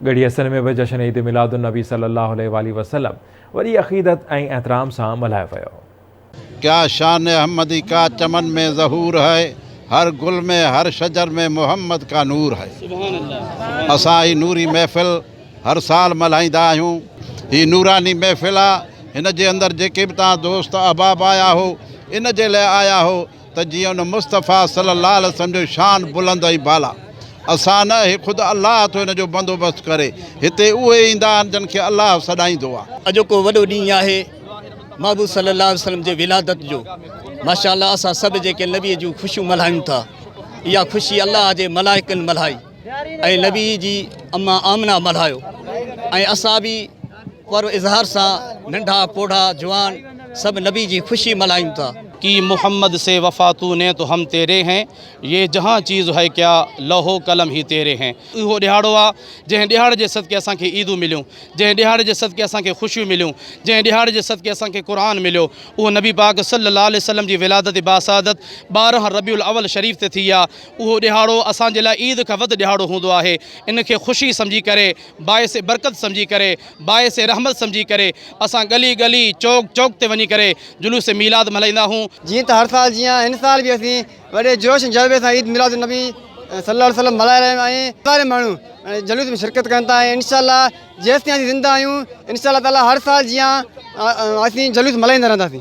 गढ़ी असन में भी जश्न ईद मिलादुन्नबी सल्लल्लाहु अलैहि वसल्लम वरी अक़ीदत ऐं एहतराम सां मल्हायो वियो। क्या शान अहमदी का चमन में ज़हूर है, हर गुल में हर शजर में मोहम्मद का नूर है। असां ही नूरी महफ़िल हर साल मल्हाईंदा आहियूं। ही नूरानी महफ़िल आहे, हिन जे अंदरि जेके बि तव्हां दोस्त अहबाब आया हो इन जे लाइ आया हो त जीअं उन मुस्तफ़ा सल्लल्लाहु अलैहि वसल्लम जो शान बुलंद ऐं बाला। असां न, हे ख़ुदि अल्लाह थो हिन जो बंदोबस्तु करे। हिते उहे ईंदा आहिनि जिन खे अल्लाह सॾाईंदो आहे। अॼोको वॾो ॾींहुं आहे महबूब सल्लल्लाहु अलैहि वसल्लम जे विलादत जो। माशाअल्लाह असां सभु जेके नबीअ जूं ख़ुशियूं मल्हायूं था, इहा ख़ुशी अल्लाह जे मलाइकनि मल्हाई ऐं नबी जी अम्मा आमना मल्हायो ऐं असां बि पर इज़हार सां नंढा पोढ़ा जवान सब नबी जी खुशी मल्हायूं था कि मोहम्मद से वफ़ा तूने तो हम तेरे हैं, ये जहाँ चीज़ है क्या लौहो कलम ही तेरे हैं। इहो ॾिहाड़ो आहे जंहिं ॾिहाड़ जे सदके असांखे ईदूं मिलियूं, जंहिं ॾिहाड़ जे सदके असांखे ख़ुशियूं मिलियूं, जंहिं ॾिहाड़ जे सदके असांखे क़ुरान मिलियो। उहो नबी पाक सल्लल्लाहु अलैहि वसल्लम जी विलादत बासादत 12 रबीउल अव्वल शरीफ़ ते थी आहे। उहो ॾिहाड़ो असांजे लाइ ईद खां वधि ॾिहाड़ो हूंदो आहे। इनखे ख़ुशी सम्झी करे, बाइस बरकत सम्झी करे, बाइस रहमत सम्झी करे असां गली गली चौक चौक ते वञी करे जुलूस मीलाद मल्हाईंदा आहियूं। जीअं त हर साल जीअं हिन साल बि असीं वॾे जोश ऐं जज़्बे सां ईद मिलादुन्नबी सल्लल्लाहु अलैहि वसल्लम मल्हाए रहिया आहियूं। सारे माण्हू जुलूस में शिरकत कनि था ऐं इंशाअल्लाह जेसिताईं असीं ज़िंदा आहियूं इंशाअल्लाह ताला हर साल जीअं असीं जुलूस मल्हाईंदा रहंदासीं।